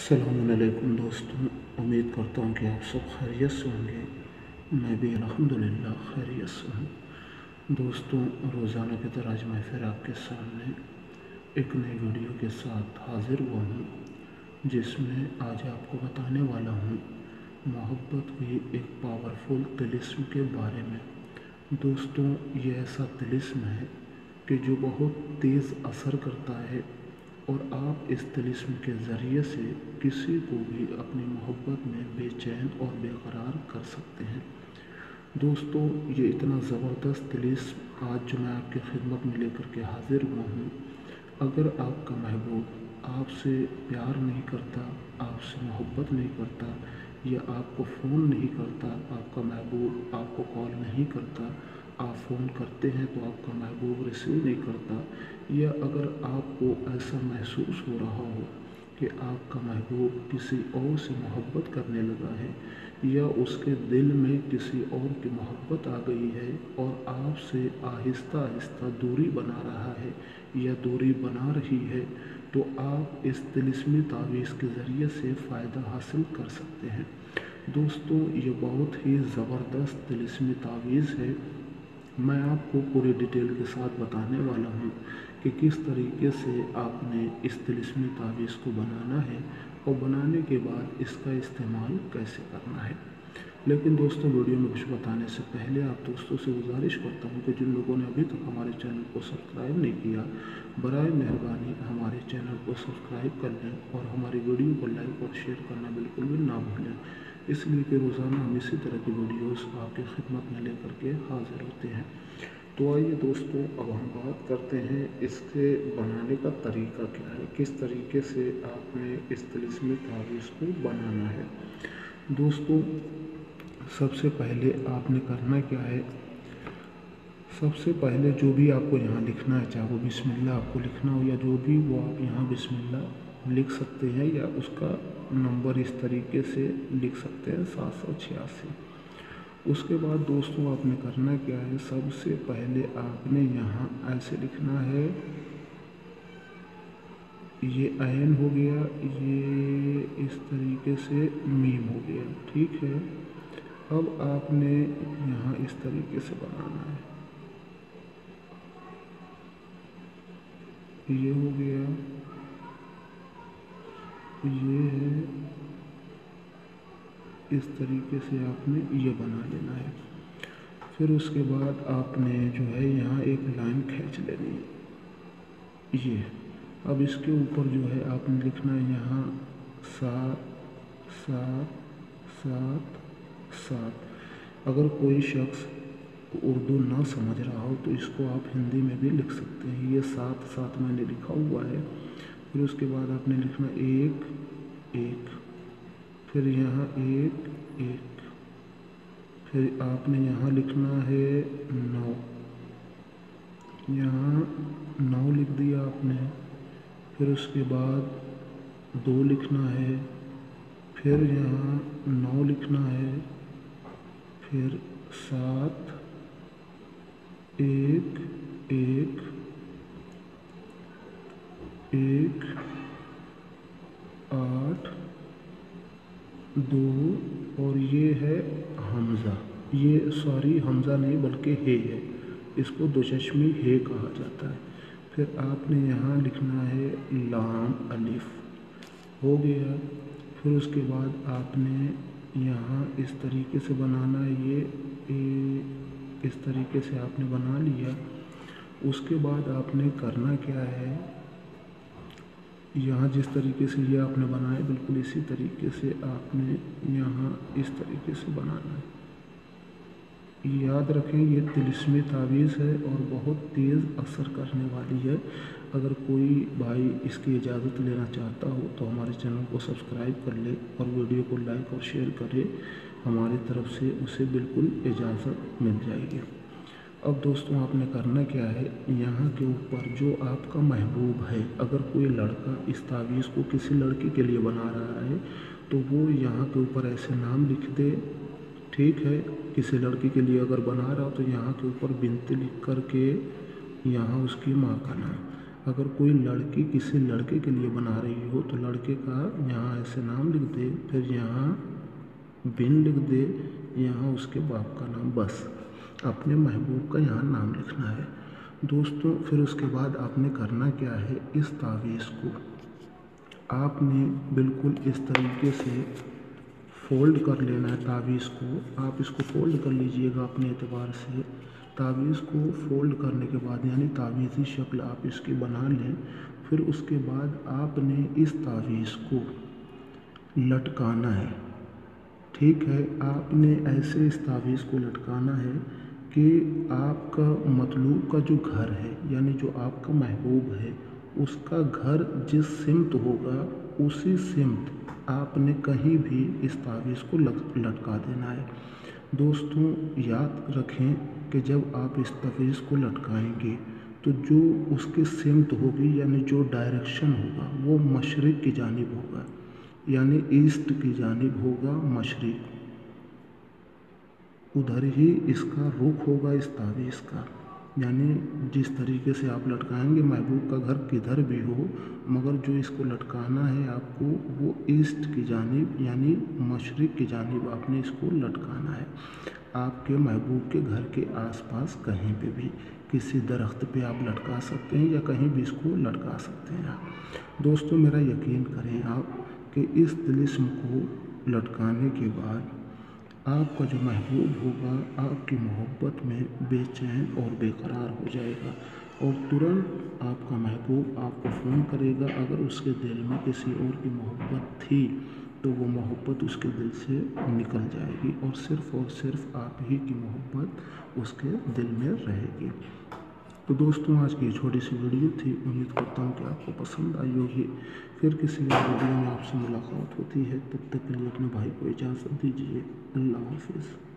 अस्सलामुअलैकुम दोस्तों, उम्मीद करता हूँ कि आप सब खैरियत से होंगे। मैं भी अल्हम्दुलिल्लाह खैरियत से हूँ। दोस्तों, रोज़ाना की तरह आज मैं फिर आपके सामने एक नई वीडियो के साथ हाज़िर हुआ हूँ, जिसमें आज आपको बताने वाला हूँ मोहब्बत की एक पावरफुल तिलिस्म के बारे में। दोस्तों, ये ऐसा तिलिस्म है कि जो बहुत तेज़ असर करता है और आप इस तिलिस्म के ज़रिए से किसी को भी अपनी मोहब्बत में बेचैन और बेकरार कर सकते हैं। दोस्तों, ये इतना ज़बरदस्त तिलिस्म आज जो मैं आपकी खिदमत में लेकर के हाज़िर हुआ हूँ। अगर आपका महबूब आपसे प्यार नहीं करता, आपसे मोहब्बत नहीं करता, या आपको फ़ोन नहीं करता, आपका महबूब आपको कॉल नहीं करता, आप फ़ोन करते हैं तो आपका महबूब रिसीव नहीं करता, या अगर आपको ऐसा महसूस हो रहा हो कि आपका महबूब किसी और से मोहब्बत करने लगा है, या उसके दिल में किसी और की मोहब्बत आ गई है और आपसे आहिस्ता आहिस्ता दूरी बना रहा है या दूरी बना रही है, तो आप इस तिलिस्मी तावीज़ के ज़रिए से फ़ायदा हासिल कर सकते हैं। दोस्तों, ये बहुत ही ज़बरदस्त तिलिस्मी तावीज़ है। मैं आपको पूरी डिटेल के साथ बताने वाला हूँ कि किस तरीके से आपने इस तिलिस्मी तावीज़ को बनाना है और बनाने के बाद इसका इस्तेमाल कैसे करना है। लेकिन दोस्तों, वीडियो में कुछ बताने से पहले आप दोस्तों से गुजारिश करता हूँ कि जिन लोगों ने अभी तक हमारे चैनल को सब्सक्राइब नहीं किया, बराए मेहरबानी हमारे चैनल को सब्सक्राइब कर लें और हमारी वीडियो को लाइक और शेयर करना बिल्कुल भी ना भूलें, इसलिए कि रोज़ाना हम इसी तरह की वीडियोस आपकी खिदमत में लेकर के हाज़िर होते हैं। तो आइए दोस्तों, अब हम बात करते हैं इसके बनाने का तरीका क्या है, किस तरीके से आपने इस तिलिस्मी तावीज़ को बनाना है। दोस्तों, सबसे पहले आपने करना क्या है, सबसे पहले जो भी आपको यहाँ लिखना है, चाहे वो बिस्मिल्लाह आपको लिखना हो या जो भी, वो आप यहाँ बिस्मिल्लाह लिख सकते हैं, या उसका नंबर इस तरीके से लिख सकते हैं 786। उसके बाद दोस्तों आपने करना क्या है, सबसे पहले आपने यहाँ ऐसे लिखना है, ये ऐन हो गया, ये इस तरीके से मीम हो गया, ठीक है। अब आपने यहाँ इस तरीके से बनाना है, ये हो गया, ये है, इस तरीके से आपने ये बना लेना है। फिर उसके बाद आपने जो है यहाँ एक लाइन खींच लेनी है, ये। अब इसके ऊपर जो है आपने लिखना है यहाँ 7 7 7 7। अगर कोई शख्स उर्दू ना समझ रहा हो तो इसको आप हिंदी में भी लिख सकते हैं। ये 7 7 मैंने लिखा हुआ है। फिर उसके बाद आपने लिखना 1 1, फिर यहाँ 1 1, फिर आपने यहाँ लिखना है 9, यहाँ 9 लिख दिया आपने। फिर उसके बाद 2 लिखना है, फिर यहाँ 9 लिखना है, फिर 7 1 1 1 8 2, और ये है हमज़ा, ये सॉरी हमज़ा नहीं बल्कि हे है, इसको दो चश्मी हे कहा जाता है। फिर आपने यहाँ लिखना है लाम अलिफ, हो गया। फिर उसके बाद आपने यहाँ इस तरीके से बनाना है, ये इस तरीके से आपने बना लिया। उसके बाद आपने करना क्या है, यहाँ जिस तरीके से ये आपने बनाया बिल्कुल इसी तरीके से आपने यहाँ इस तरीके से बनाना है। याद रखें, ये तिलिस्मी तावीज़ है और बहुत तेज़ असर करने वाली है। अगर कोई भाई इसकी इजाज़त लेना चाहता हो तो हमारे चैनल को सब्सक्राइब कर ले और वीडियो को लाइक और शेयर करे, हमारी तरफ से उसे बिल्कुल इजाज़त मिल जाएगी। अब दोस्तों आपने करना क्या है, यहाँ के ऊपर जो आपका महबूब है, अगर कोई लड़का इस तावीज़ को किसी लड़की के लिए बना रहा है तो वो यहाँ के ऊपर ऐसे नाम लिख दे, ठीक है। किसी लड़की के लिए अगर बना रहा हो तो यहाँ के ऊपर बिनती लिख कर के यहाँ उसकी माँ का नाम, अगर कोई लड़की किसी लड़के के लिए बना रही हो तो लड़के का यहाँ ऐसे नाम लिख दे, फिर यहाँ बिन लिख दे, यहाँ उसके बाप का नाम, बस अपने महबूब का यहाँ नाम लिखना है दोस्तों। फिर उसके बाद आपने करना क्या है, इस तावीज़ को आपने बिल्कुल इस तरीके से फ़ोल्ड कर लेना है। तावीज़ को आप इसको फ़ोल्ड कर लीजिएगा अपने एतबार से। तावीज़ को फ़ोल्ड करने के बाद यानी तावीज़ी शक्ल आप इसकी बना लें। फिर उसके बाद आपने इस तावीज़ को लटकाना है, ठीक है। आपने ऐसे इस तावीज़ को लटकाना है कि आपका मतलूब का जो घर है यानी जो आपका महबूब है उसका घर जिस सिमत होगा उसी सिमत आपने कहीं भी इस तावीज़ को लटका देना है। दोस्तों याद रखें कि जब आप इस तावीज़ को लटकाएंगे तो जो उसकी सिमत होगी यानी जो डायरेक्शन होगा वो मशरिक़ की जानिब होगा, यानी ईस्ट की जानिब होगा, मशरिक़, उधर ही इसका रुख होगा इस तावीज़ का। यानी जिस तरीके से आप लटकाएंगे महबूब का घर किधर भी हो, मगर जो इसको लटकाना है आपको वो ईस्ट की जानिब यानी मशरिक़ की जानिब आपने इसको लटकाना है। आपके महबूब के घर के आसपास कहीं पे भी किसी दरख्त पे आप लटका सकते हैं या कहीं भी इसको लटका सकते हैं आप। दोस्तों मेरा यकीन करें आप कि इस तिलिस्म को लटकाने के बाद आपका जो महबूब होगा आपकी मोहब्बत में बेचैन और बेकरार हो जाएगा और तुरंत आपका महबूब आपको फ़ोन करेगा। अगर उसके दिल में किसी और की मोहब्बत थी तो वो मोहब्बत उसके दिल से निकल जाएगी और सिर्फ़ आप ही की मोहब्बत उसके दिल में रहेगी। तो दोस्तों आज की छोटी सी वीडियो थी, उम्मीद करता हूँ कि आपको पसंद आई होगी। फिर किसी और वीडियो में आपसे मुलाकात होती है, तब तक के लिए अपने भाई को इजाज़त दीजिए। अल्लाह हाफ़िज़।